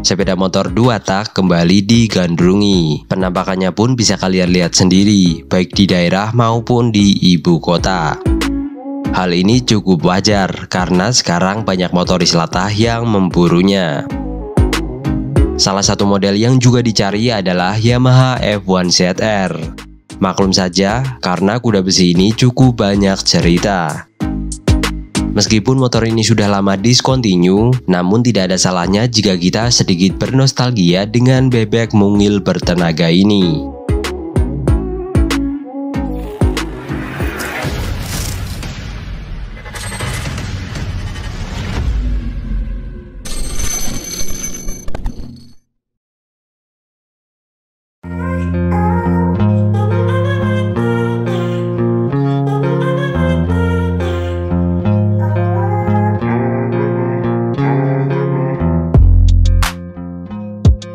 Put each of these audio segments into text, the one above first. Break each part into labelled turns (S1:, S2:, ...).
S1: Sepeda motor 2 tak kembali digandrungi. Penampakannya pun bisa kalian lihat sendiri, baik di daerah maupun di ibu kota. Hal ini cukup wajar karena sekarang banyak motoris latah yang memburunya. Salah satu model yang juga dicari adalah Yamaha F1 ZR. Maklum saja karena kuda besi ini cukup banyak cerita. Meskipun motor ini sudah lama discontinue, namun tidak ada salahnya jika kita sedikit bernostalgia dengan bebek mungil bertenaga ini.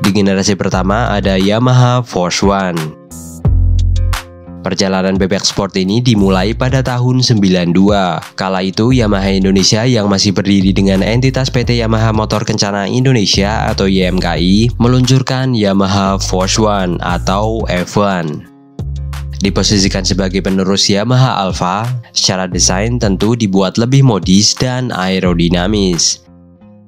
S1: Di generasi pertama ada Yamaha Force One. Perjalanan bebek sport ini dimulai pada tahun 92. Kala itu Yamaha Indonesia yang masih berdiri dengan entitas PT Yamaha Motor Kencana Indonesia atau YMKI meluncurkan Yamaha Force One atau F1. Diposisikan sebagai penerus Yamaha Alpha, secara desain tentu dibuat lebih modis dan aerodinamis.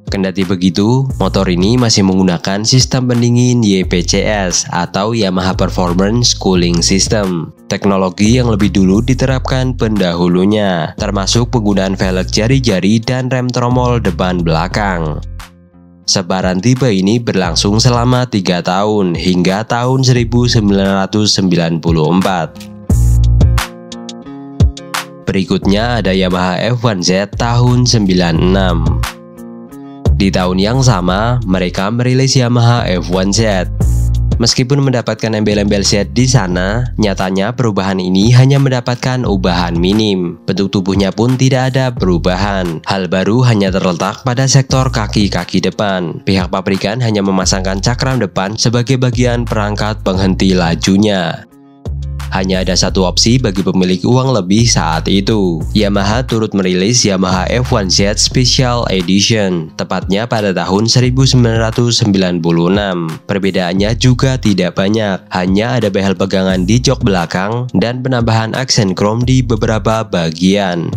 S1: Kendati begitu, motor ini masih menggunakan sistem pendingin YPCS atau Yamaha Performance Cooling System. Teknologi yang lebih dulu diterapkan pendahulunya, termasuk penggunaan velg jari-jari dan rem tromol depan belakang. Sebaran tipe ini berlangsung selama 3 tahun hingga tahun 1994. Berikutnya ada Yamaha F1Z tahun 96. Di tahun yang sama, mereka merilis Yamaha F1Z. Meskipun mendapatkan embel-embel Z di sana, nyatanya perubahan ini hanya mendapatkan ubahan minim. Bentuk tubuhnya pun tidak ada perubahan. Hal baru hanya terletak pada sektor kaki-kaki depan. Pihak pabrikan hanya memasangkan cakram depan sebagai bagian perangkat penghenti lajunya. Hanya ada satu opsi bagi pemilik uang lebih saat itu. Yamaha turut merilis Yamaha F1Z Special Edition, tepatnya pada tahun 1996. Perbedaannya juga tidak banyak, hanya ada behel pegangan di jok belakang dan penambahan aksen krom di beberapa bagian.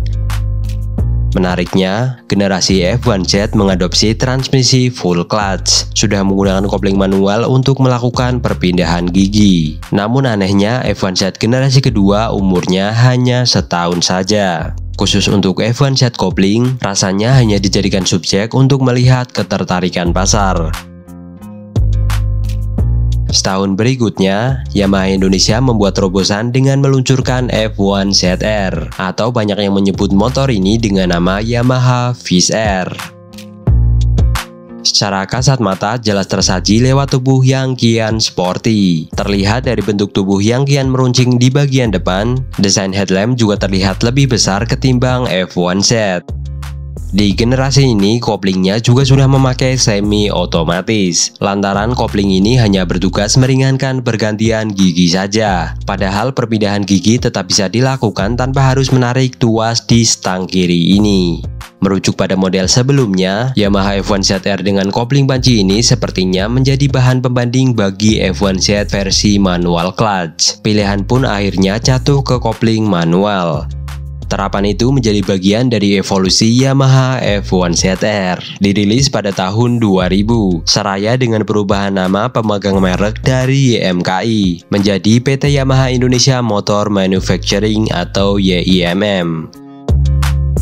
S1: Menariknya, generasi F1Z mengadopsi transmisi full clutch, sudah menggunakan kopling manual untuk melakukan perpindahan gigi. Namun anehnya, F1Z generasi kedua umurnya hanya setahun saja. Khusus untuk F1Z kopling, rasanya hanya dijadikan subjek untuk melihat ketertarikan pasar. Setahun berikutnya, Yamaha Indonesia membuat terobosan dengan meluncurkan F1 ZR, atau banyak yang menyebut motor ini dengan nama Yamaha Viz R. Secara kasat mata jelas tersaji lewat tubuh yang kian sporty. Terlihat dari bentuk tubuh yang kian meruncing di bagian depan, desain headlamp juga terlihat lebih besar ketimbang F1Z. Di generasi ini, koplingnya juga sudah memakai semi otomatis. Lantaran kopling ini hanya bertugas meringankan pergantian gigi saja. Padahal perpindahan gigi tetap bisa dilakukan tanpa harus menarik tuas di stang kiri ini. Merujuk pada model sebelumnya, Yamaha F1 ZR dengan kopling panci ini sepertinya menjadi bahan pembanding bagi F1Z versi manual clutch. Pilihan pun akhirnya jatuh ke kopling manual. Terapan itu menjadi bagian dari evolusi Yamaha F1 ZR. Dirilis pada tahun 2000, seraya dengan perubahan nama pemegang merek dari YMKI menjadi PT Yamaha Indonesia Motor Manufacturing atau YIMM.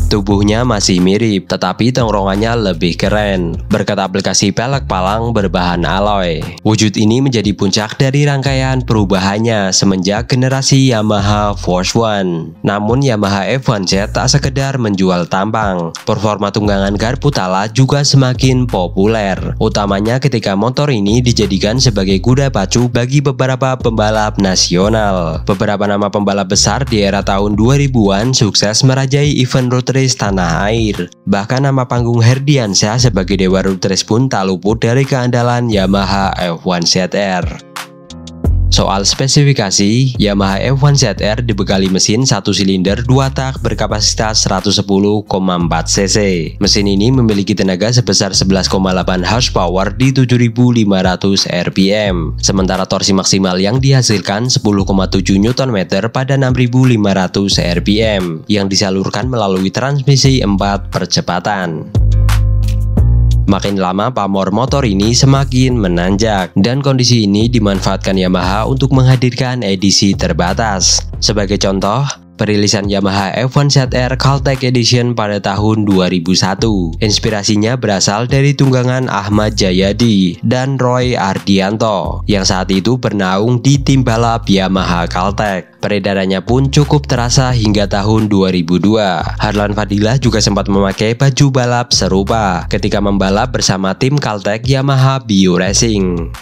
S1: Tubuhnya masih mirip, tetapi tongkrongannya lebih keren, berkat aplikasi pelek palang berbahan alloy. Wujud ini menjadi puncak dari rangkaian perubahannya semenjak generasi Yamaha Force One. Namun Yamaha F1Z tak sekedar menjual tampang, performa tunggangan garpu tala juga semakin populer, utamanya ketika motor ini dijadikan sebagai kuda pacu bagi beberapa pembalap nasional. Beberapa nama pembalap besar di era tahun 2000-an sukses merajai event road race tanah air. Bahkan nama panggung Herdiansyah sebagai dewa road race pun tak luput dari keandalan Yamaha F1 ZR. Soal spesifikasi, Yamaha F1 ZR dibekali mesin 1 silinder 2 tak berkapasitas 110,4 cc. Mesin ini memiliki tenaga sebesar 11,8 horsepower di 7.500 rpm. Sementara torsi maksimal yang dihasilkan 10,7 Nm pada 6.500 rpm yang disalurkan melalui transmisi 4 percepatan. Makin lama pamor motor ini semakin menanjak, dan kondisi ini dimanfaatkan Yamaha untuk menghadirkan edisi terbatas. Sebagai contoh, perilisan Yamaha F1 ZR Caltech Edition pada tahun 2001. Inspirasinya berasal dari tunggangan Ahmad Jayadi dan Roy Ardianto yang saat itu bernaung di tim balap Yamaha Caltech. Peredarannya pun cukup terasa hingga tahun 2002. Harlan Fadilah juga sempat memakai baju balap serupa ketika membalap bersama tim Caltech Yamaha Bio Racing.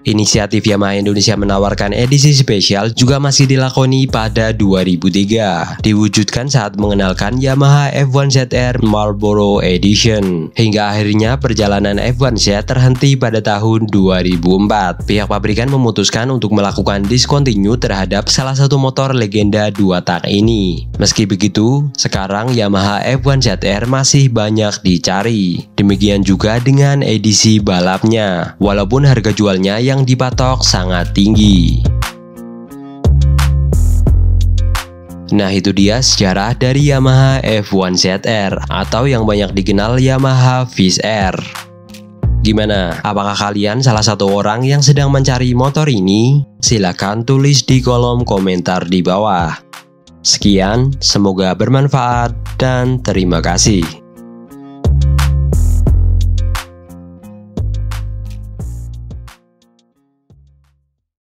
S1: Inisiatif Yamaha Indonesia menawarkan edisi spesial juga masih dilakoni pada 2003, diwujudkan saat mengenalkan Yamaha F1 ZR Marlboro Edition. Hingga akhirnya perjalanan F1 Z terhenti pada tahun 2004. Pihak pabrikan memutuskan untuk melakukan discontinue terhadap salah satu motor legenda 2 tak ini. Meski begitu, sekarang Yamaha F1 ZR masih banyak dicari. Demikian juga dengan edisi balapnya, walaupun harga jualnya yang dipatok sangat tinggi. Nah, itu dia sejarah dari Yamaha F1 ZR atau yang banyak dikenal Yamaha Viz R. Gimana? Apakah kalian salah satu orang yang sedang mencari motor ini? Silahkan tulis di kolom komentar di bawah. Sekian, semoga bermanfaat dan terima kasih.